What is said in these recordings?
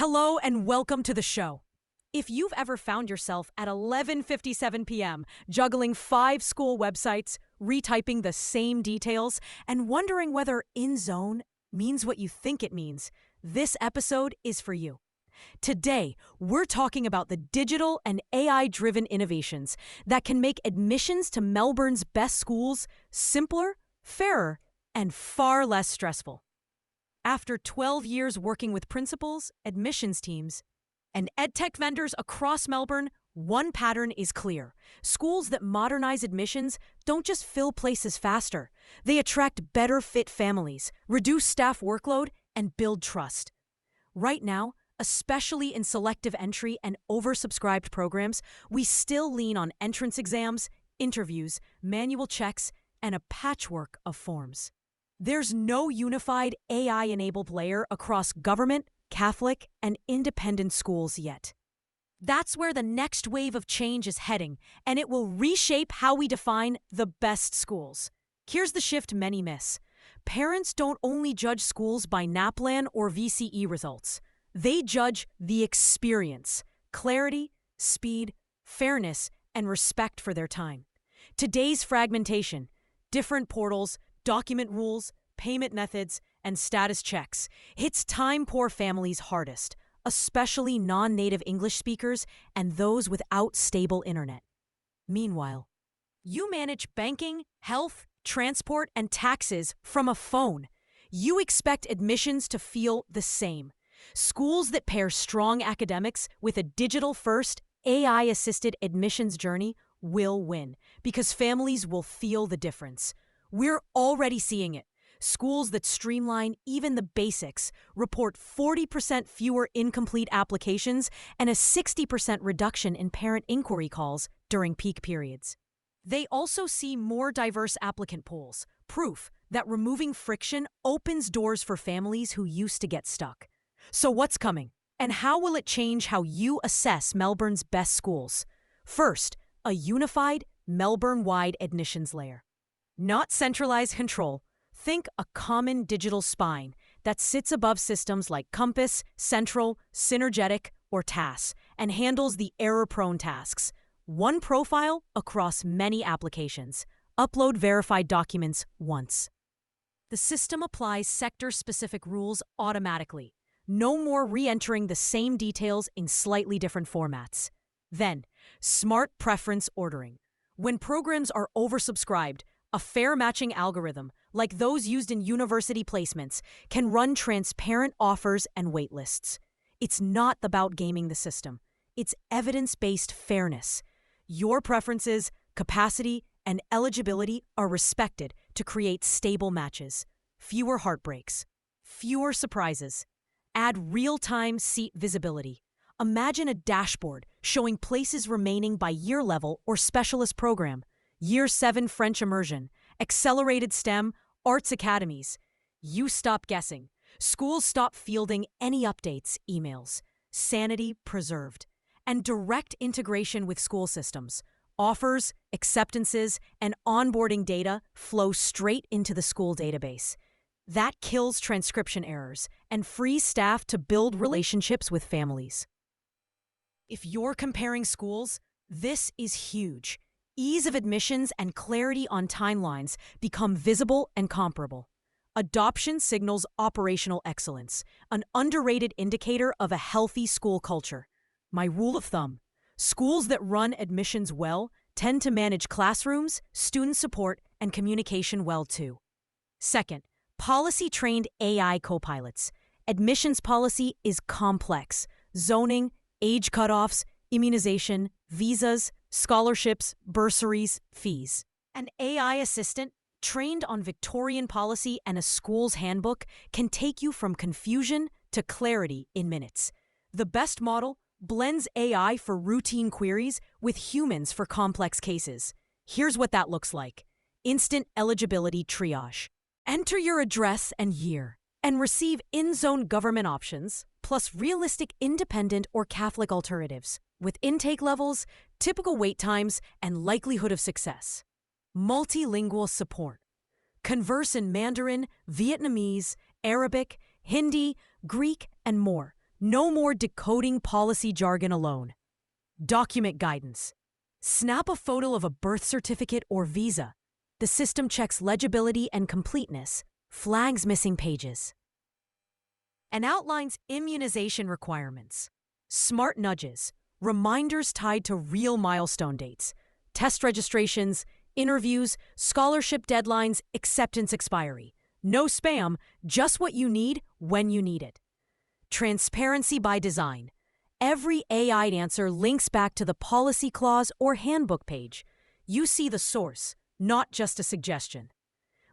Hello and welcome to the show. If you've ever found yourself at 11:57 p.m. juggling 5 school websites, retyping the same details, and wondering whether in zone means what you think it means, this episode is for you. Today, we're talking about the digital and AI-driven innovations that can make admissions to Melbourne's best schools simpler, fairer, and far less stressful. After 12 years working with principals, admissions teams, and edtech vendors across Melbourne, one pattern is clear. Schools that modernize admissions don't just fill places faster. They attract better fit families, reduce staff workload, and build trust. Right now, especially in selective entry and oversubscribed programs, we still lean on entrance exams, interviews, manual checks, and a patchwork of forms. There's no unified AI-enabled layer across government, Catholic, and independent schools yet. That's where the next wave of change is heading, and it will reshape how we define the best schools. Here's the shift many miss. Parents don't only judge schools by NAPLAN or VCE results. They judge the experience, clarity, speed, fairness, and respect for their time. Today's fragmentation, different portals, document rules, payment methods, and status checks hits time-poor families hardest, especially non-native English speakers and those without stable internet. Meanwhile, you manage banking, health, transport, and taxes from a phone. You expect admissions to feel the same. Schools that pair strong academics with a digital-first, AI-assisted admissions journey will win because families will feel the difference. We're already seeing it. Schools that streamline even the basics report 40% fewer incomplete applications and a 60% reduction in parent inquiry calls during peak periods. They also see more diverse applicant pools, proof that removing friction opens doors for families who used to get stuck. So what's coming? And how will it change how you assess Melbourne's best schools? First, a unified, Melbourne-wide admissions layer. Not centralized control. Think a common digital spine that sits above systems like Compass, Central, Synergetic, or TAS and handles the error-prone tasks. One profile across many applications. Upload verified documents once. The system applies sector-specific rules automatically. No more re-entering the same details in slightly different formats. Then, smart preference ordering. When programs are oversubscribed, a fair matching algorithm, like those used in university placements, can run transparent offers and waitlists. It's not about gaming the system. It's evidence-based fairness. Your preferences, capacity, and eligibility are respected to create stable matches. Fewer heartbreaks. Fewer surprises. Add real-time seat visibility. Imagine a dashboard showing places remaining by year level or specialist program. Year 7 French immersion, accelerated STEM, arts academies. You stop guessing. Schools stop fielding any updates, emails. Sanity preserved. And direct integration with school systems. Offers, acceptances, and onboarding data flow straight into the school database. That kills transcription errors and frees staff to build relationships with families. If you're comparing schools, this is huge. Ease of admissions and clarity on timelines become visible and comparable. Adoption signals operational excellence, an underrated indicator of a healthy school culture. My rule of thumb: schools that run admissions well tend to manage classrooms, student support, and communication well too. Second, policy-trained AI co-pilots. Admissions policy is complex. Zoning, age cutoffs, immunization, visas, scholarships, bursaries, fees. An AI assistant trained on Victorian policy and a school's handbook can take you from confusion to clarity in minutes. The best model blends AI for routine queries with humans for complex cases. Here's what that looks like. Instant eligibility triage. Enter your address and year and receive in-zone government options, plus realistic independent or Catholic alternatives, with intake levels, typical wait times, and likelihood of success. Multilingual support. Converse in Mandarin, Vietnamese, Arabic, Hindi, Greek, and more No more decoding policy jargon alone. Document guidance. Snap a photo of a birth certificate or visa. The system checks legibility and completeness, flags missing pages, and outlines immunization requirements. Smart nudges, reminders tied to real milestone dates, test registrations, interviews, scholarship deadlines, acceptance expiry. No spam, just what you need when you need it. Transparency by design. Every AI answer links back to the policy clause or handbook page. You see the source, not just a suggestion.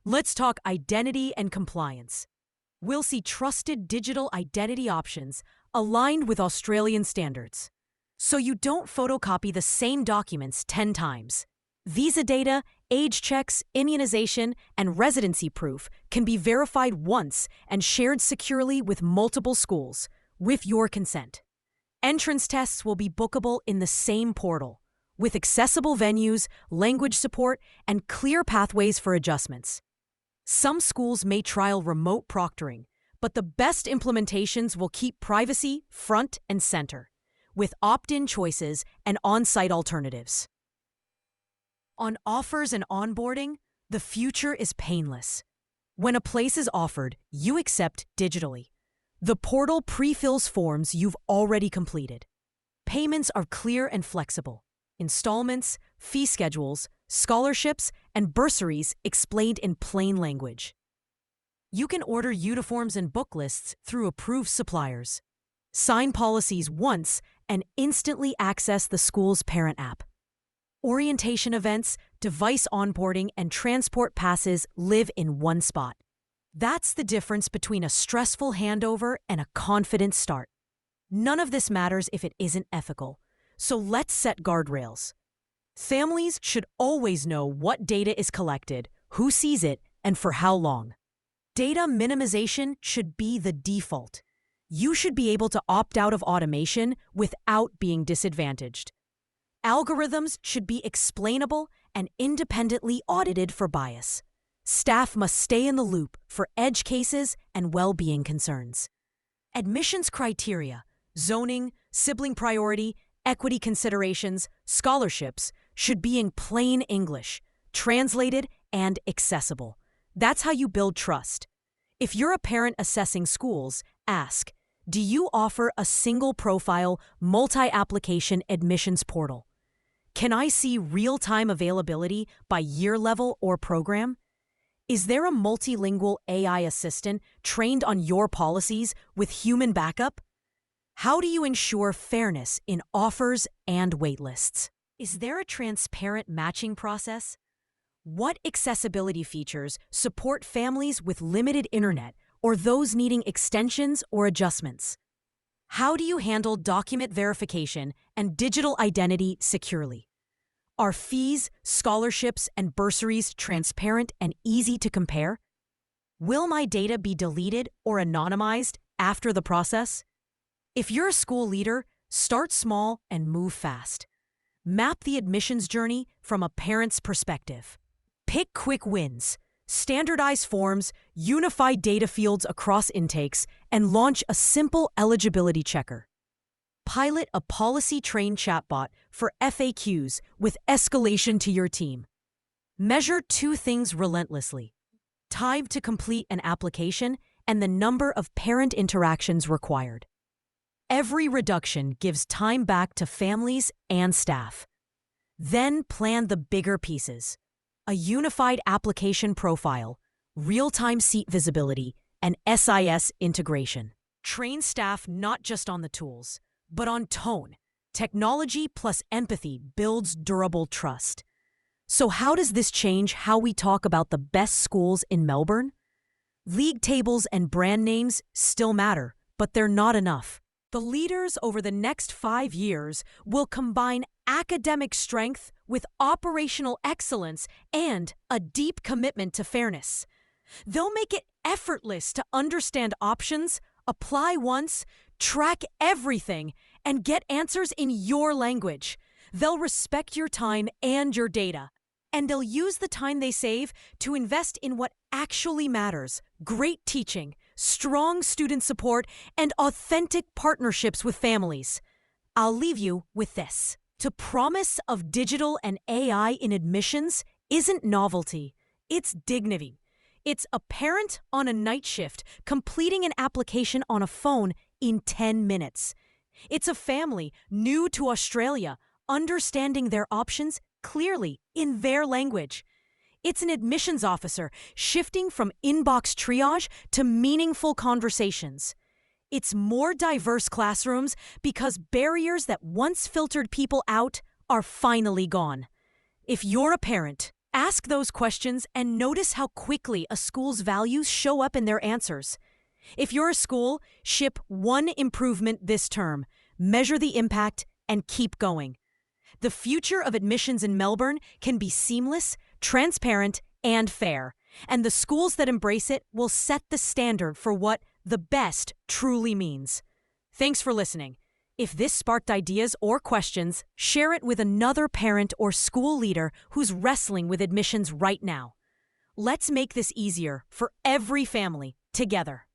Let's talk identity and compliance. We'll see trusted digital identity options aligned with Australian standards, so you don't photocopy the same documents 10 times. Visa data, age checks, immunization, and residency proof can be verified once and shared securely with multiple schools, with your consent. Entrance tests will be bookable in the same portal, with accessible venues, language support, and clear pathways for adjustments. Some schools may trial remote proctoring, but the best implementations will keep privacy front and center, with opt-in choices and on-site alternatives. On offers and onboarding, the future is painless. When a place is offered, you accept digitally. The portal pre-fills forms you've already completed. Payments are clear and flexible. Installments, fee schedules, scholarships, and bursaries explained in plain language. You can order uniforms and book lists through approved suppliers. Sign policies once and instantly access the school's parent app. Orientation events, device onboarding, and transport passes live in one spot. That's the difference between a stressful handover and a confident start. None of this matters if it isn't ethical, so let's set guardrails. Families should always know what data is collected, who sees it, and for how long. Data minimization should be the default. You should be able to opt out of automation without being disadvantaged. Algorithms should be explainable and independently audited for bias. Staff must stay in the loop for edge cases and well-being concerns. Admissions criteria, zoning, sibling priority, equity considerations, scholarships should be in plain English, translated and accessible. That's how you build trust. If you're a parent assessing schools, ask, do you offer a single profile, multi-application admissions portal? Can I see real-time availability by year level or program? Is there a multilingual AI assistant trained on your policies with human backup? How do you ensure fairness in offers and waitlists? Is there a transparent matching process? What accessibility features support families with limited internet or those needing extensions or adjustments? How do you handle document verification and digital identity securely? Are fees, scholarships, and bursaries transparent and easy to compare? Will my data be deleted or anonymized after the process? If you're a school leader, start small and move fast. Map the admissions journey from a parent's perspective. Pick quick wins, standardize forms, unify data fields across intakes, and launch a simple eligibility checker. Pilot a policy-trained chatbot for FAQs with escalation to your team. Measure two things relentlessly: time to complete an application and the number of parent interactions required. Every reduction gives time back to families and staff. Then plan the bigger pieces: a unified application profile, real-time seat visibility, and SIS integration. Train staff not just on the tools, but on tone. Technology plus empathy builds durable trust. So how does this change how we talk about the best schools in Melbourne? League tables and brand names still matter, but they're not enough. The leaders over the next 5 years will combine academic strength with operational excellence and a deep commitment to fairness. They'll make it effortless to understand options, apply once, track everything, and get answers in your language. They'll respect your time and your data, and they'll use the time they save to invest in what actually matters: great teaching, strong student support, and authentic partnerships with families. I'll leave you with this. The promise of digital and AI in admissions isn't novelty, it's dignity. It's a parent on a night shift completing an application on a phone in 10 minutes. It's a family new to Australia understanding their options clearly in their language. It's an admissions officer shifting from inbox triage to meaningful conversations. It's more diverse classrooms because barriers that once filtered people out are finally gone. If you're a parent, ask those questions and notice how quickly a school's values show up in their answers. If you're a school, ship one improvement this term, measure the impact, and keep going. The future of admissions in Melbourne can be seamless, transparent, and fair, and the schools that embrace it will set the standard for what the best truly means. Thanks for listening. If this sparked ideas or questions, share it with another parent or school leader who's wrestling with admissions right now. Let's make this easier for every family together.